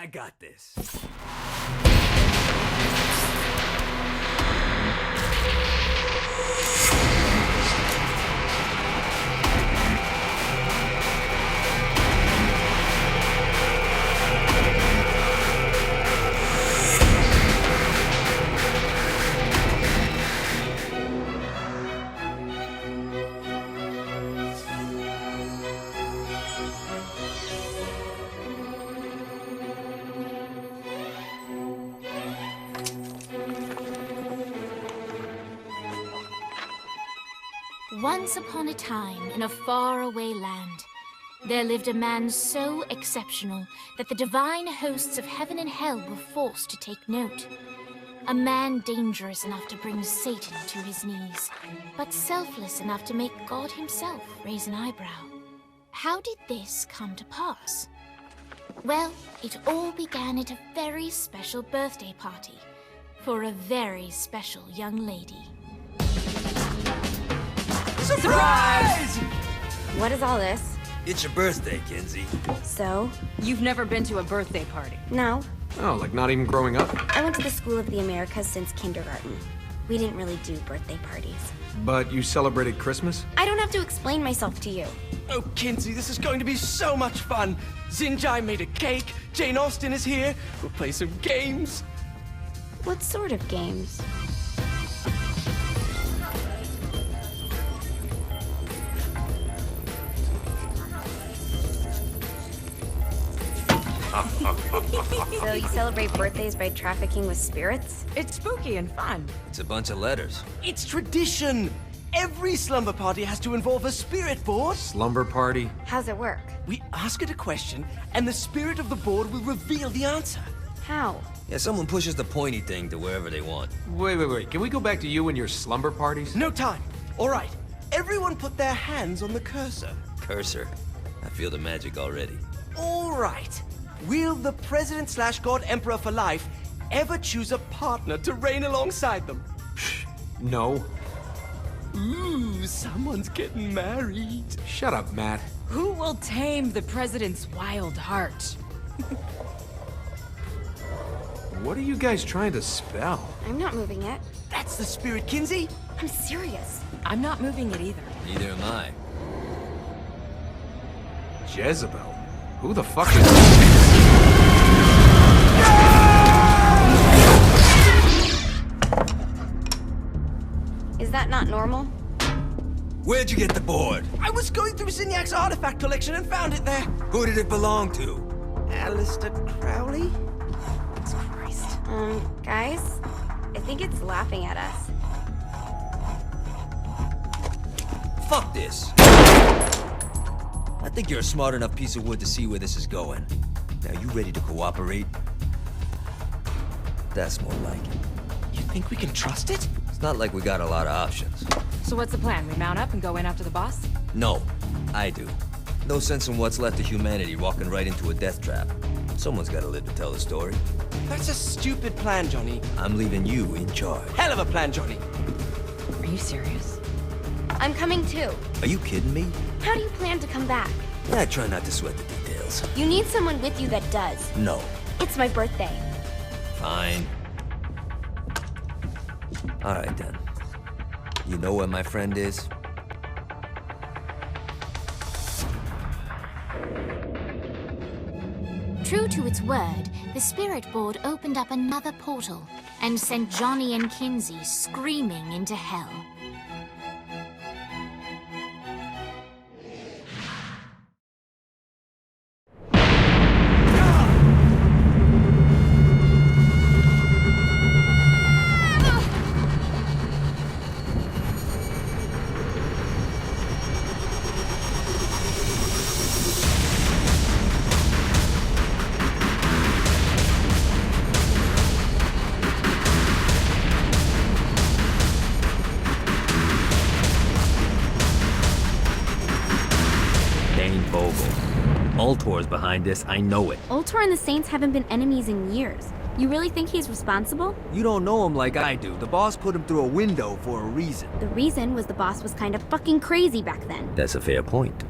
I got this. Once upon a time, in a faraway land, there lived a man so exceptional that the divine hosts of heaven and hell were forced to take note. A man dangerous enough to bring Satan to his knees, but selfless enough to make God himself raise an eyebrow. How did this come to pass? Well, it all began at a very special birthday party for a very special young lady. Surprise! What is all this? It's your birthday, Kinsey. So? You've never been to a birthday party? No. Oh, like not even growing up? I went to the School of the Americas since kindergarten. We didn't really do birthday parties. But you celebrated Christmas? I don't have to explain myself to you. Oh, Kinsey, this is going to be so much fun. Zinjai made a cake, Jane Austen is here, we'll play some games. What sort of games? So you celebrate birthdays by trafficking with spirits? It's spooky and fun. It's a bunch of letters. It's tradition. Every slumber party has to involve a spirit board. Slumber party? How's it work? We ask it a question, and the spirit of the board will reveal the answer. How? Yeah, someone pushes the pointy thing to wherever they want. Wait. Can we go back to you and your slumber parties? No time. All right. Everyone put their hands on the cursor. Cursor. I feel the magic already. All right. Will the President/God Emperor for life ever choose a partner to reign alongside them? No. Ooh, someone's getting married. Shut up, Matt. Who will tame the president's wild heart? What are you guys trying to spell? I'm not moving it. That's the spirit, Kinsey. I'm serious. I'm not moving it either. Neither am I. Jezebel? Who the fuck is... Is that not normal? Where'd you get the board? I was going through Zignac's artifact collection and found it there. Who did it belong to? Alistair Crowley? Christ. Guys? I think it's laughing at us. Fuck this. I think you're a smart enough piece of wood to see where this is going. Now, you ready to cooperate? That's more like it. You think we can trust it? It's not like we got a lot of options. So what's the plan? We mount up and go in after the boss? No, I do. No sense in what's left of humanity walking right into a death trap. Someone's gotta live to tell the story. That's a stupid plan, Johnny. I'm leaving you in charge. Hell of a plan, Johnny. Are you serious? I'm coming too. Are you kidding me? How do you plan to come back? Yeah, I try not to sweat the details. You need someone with you that does. No. It's my birthday. Fine. Alright then. You know where my friend is? True to its word, the spirit board opened up another portal and sent Johnny and Kinsey screaming into hell. Ultor's behind this, I know it. Ultor and the Saints haven't been enemies in years. You really think he's responsible? You don't know him like I do. The boss put him through a window for a reason. The reason was the boss was kind of fucking crazy back then. That's a fair point.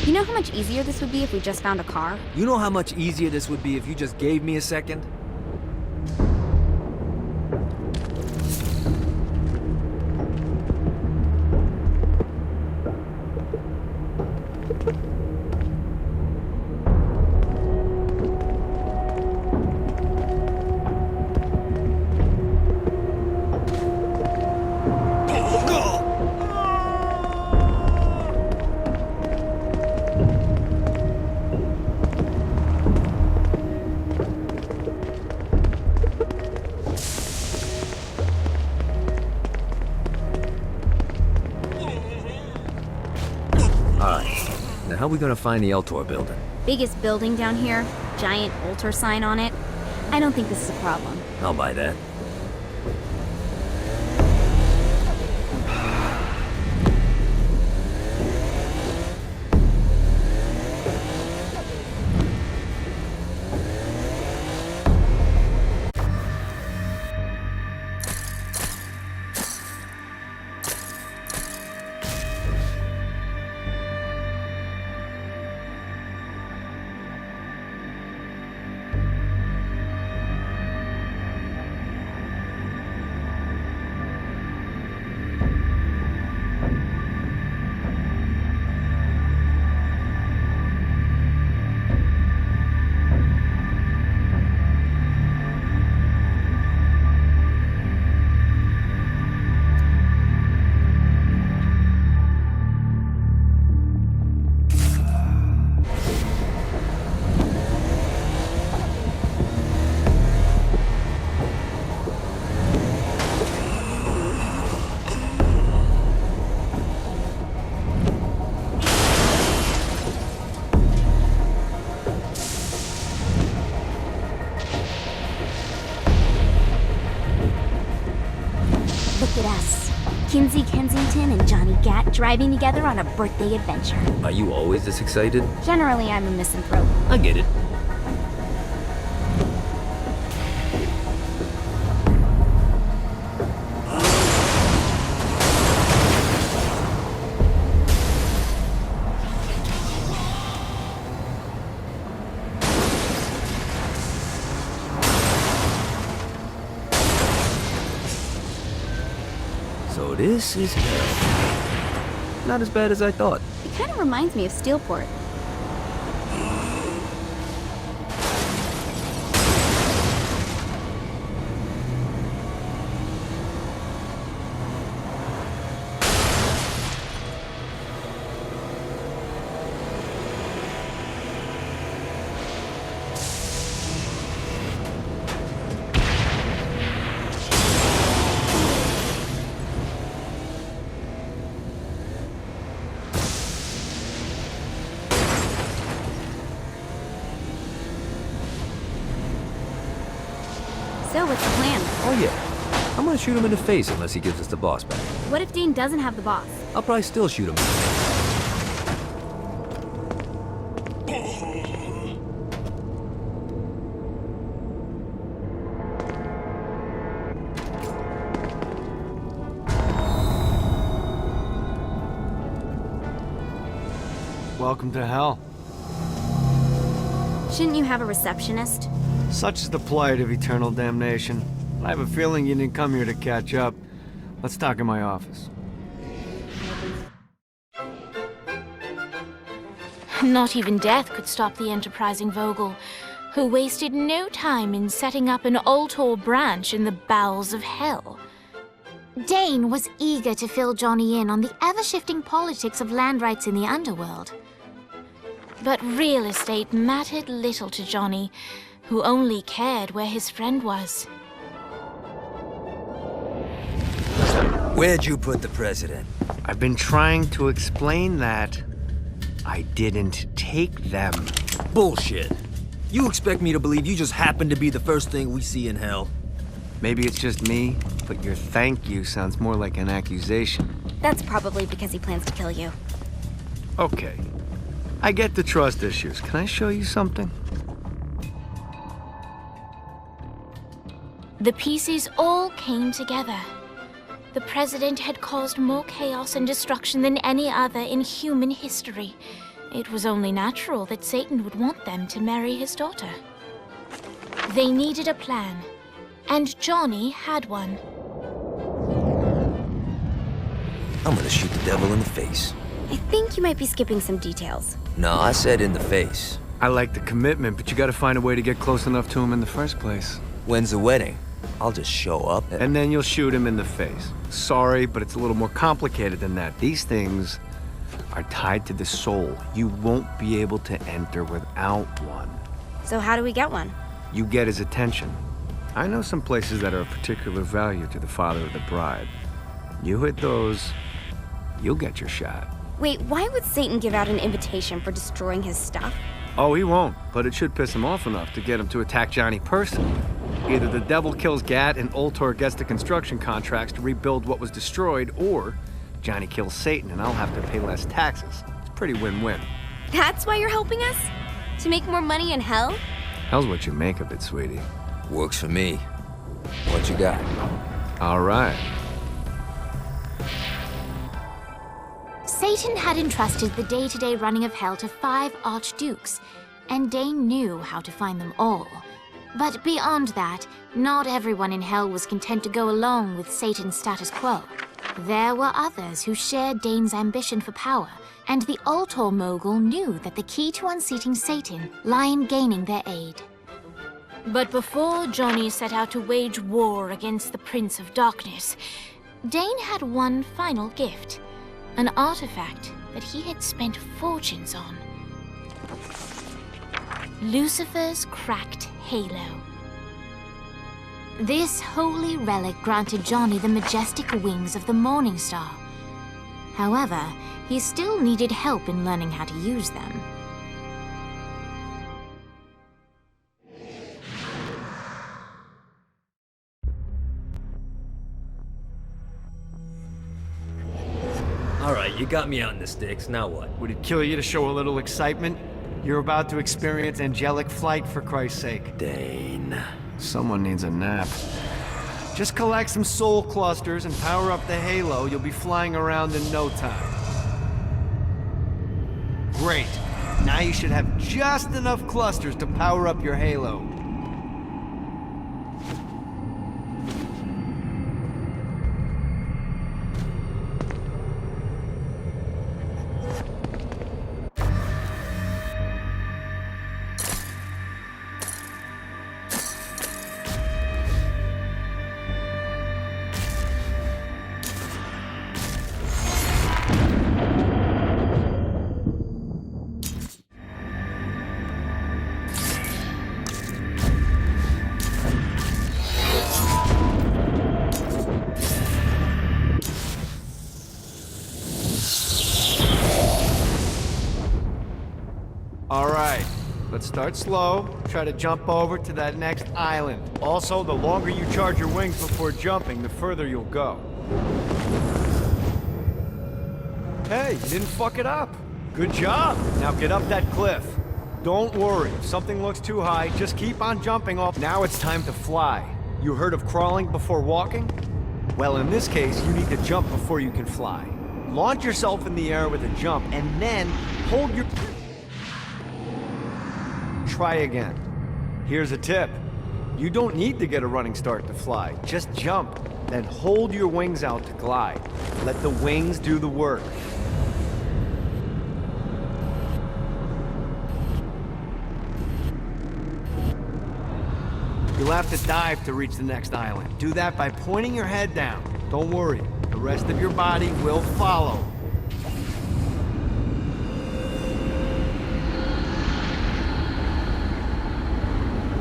You know how much easier this would be if we just found a car? You know how much easier this would be if you just gave me a second? How are we gonna find the Eltor building? Biggest building down here, giant altar sign on it. I don't think this is a problem. I'll buy that. Look at us. Kinsey Kensington and Johnny Gat driving together on a birthday adventure. Are you always this excited? Generally, I'm a misanthrope. I get it. So this is hell. Not as bad as I thought. It kind of reminds me of Steelport. So, what's the plan? Oh yeah. I'm gonna shoot him in the face unless he gives us the boss back. What if Dean doesn't have the boss? I'll probably still shoot him. Welcome to hell. Shouldn't you have a receptionist? Such is the plight of eternal damnation. I have a feeling you didn't come here to catch up. Let's talk in my office. Not even death could stop the enterprising Vogel, who wasted no time in setting up an Ultor branch in the bowels of hell. Dane was eager to fill Johnny in on the ever-shifting politics of land rights in the underworld. But real estate mattered little to Johnny, who only cared where his friend was. Where'd you put the president? I've been trying to explain that. I didn't take them. Bullshit. You expect me to believe you just happened to be the first thing we see in hell? Maybe it's just me, but your thank you sounds more like an accusation. That's probably because he plans to kill you. Okay. I get the trust issues. Can I show you something? The pieces all came together. The president had caused more chaos and destruction than any other in human history. It was only natural that Satan would want them to marry his daughter. They needed a plan, and Johnny had one. I'm gonna shoot the devil in the face. I think you might be skipping some details. No, I said in the face. I like the commitment, but you gotta find a way to get close enough to him in the first place. When's the wedding? I'll just show up. And then you'll shoot him in the face. Sorry, but it's a little more complicated than that. These things are tied to the soul. You won't be able to enter without one. So how do we get one? You get his attention. I know some places that are of particular value to the father of the bride. You hit those, you'll get your shot. Wait, why would Satan give out an invitation for destroying his stuff? Oh, he won't, but it should piss him off enough to get him to attack Johnny personally. Either the devil kills Gat and Ultor gets the construction contracts to rebuild what was destroyed, or Johnny kills Satan and I'll have to pay less taxes. It's pretty win-win. That's why you're helping us? To make more money in hell? Hell's what you make of it, sweetie. Works for me. What you got? All right. Satan had entrusted the day-to-day running of hell to 5 archdukes, and Dane knew how to find them all. But beyond that, not everyone in hell was content to go along with Satan's status quo. There were others who shared Dane's ambition for power, and the Ultor mogul knew that the key to unseating Satan lay in gaining their aid. But before Johnny set out to wage war against the Prince of Darkness, Dane had one final gift. An artifact that he had spent fortunes on. Lucifer's cracked halo. This holy relic granted Johnny the majestic wings of the Morning Star. However, he still needed help in learning how to use them. Alright, you got me out in the sticks, now what? Would it kill you to show a little excitement? You're about to experience angelic flight, for Christ's sake. Dane. Someone needs a nap. Just collect some soul clusters and power up the halo. You'll be flying around in no time. Great. Now you should have just enough clusters to power up your halo. Alright, let's start slow. Try to jump over to that next island. Also, the longer you charge your wings before jumping, the further you'll go. Hey, you didn't fuck it up. Good job. Now get up that cliff. Don't worry, if something looks too high, just keep on jumping off. Now it's time to fly. You heard of crawling before walking? Well, in this case, you need to jump before you can fly. Launch yourself in the air with a jump, and then hold your... Try again. Here's a tip. You don't need to get a running start to fly. Just jump, then hold your wings out to glide. Let the wings do the work. You'll have to dive to reach the next island. Do that by pointing your head down. Don't worry, the rest of your body will follow.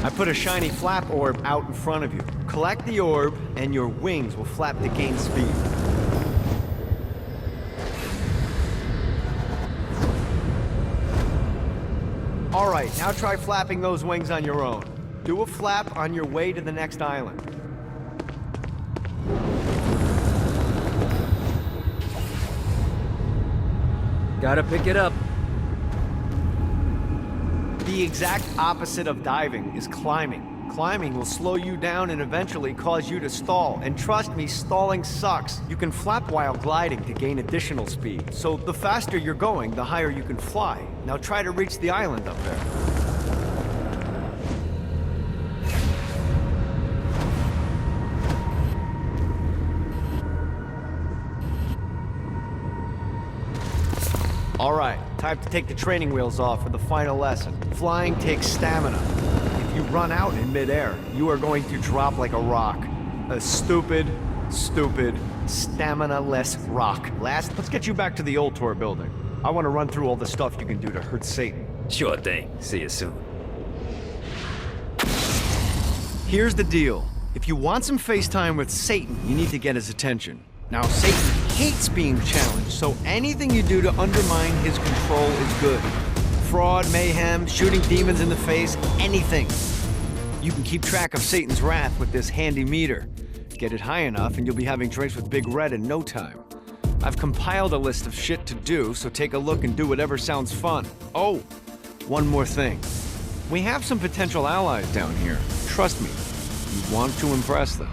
I put a shiny flap orb out in front of you. Collect the orb, and your wings will flap to gain speed. All right, now try flapping those wings on your own. Do a flap on your way to the next island. Gotta pick it up. The exact opposite of diving is climbing. Climbing will slow you down and eventually cause you to stall. And trust me, stalling sucks. You can flap while gliding to gain additional speed. So the faster you're going, the higher you can fly. Now try to reach the island up there. All right, time to take the training wheels off for the final lesson. Flying takes stamina. If you run out in midair, you are going to drop like a rock. A stupid, stamina-less rock. Last, let's get you back to the old tour building. I want to run through all the stuff you can do to hurt Satan. Sure thing. See you soon. Here's the deal. If you want some FaceTime with Satan, you need to get his attention. Now, Satan hates being challenged, so anything you do to undermine his control is good. Fraud, mayhem, shooting demons in the face, anything. You can keep track of Satan's wrath with this handy meter. Get it high enough and you'll be having drinks with Big Red in no time. I've compiled a list of shit to do, so take a look and do whatever sounds fun. Oh, one more thing. We have some potential allies down here. Trust me, you want to impress them.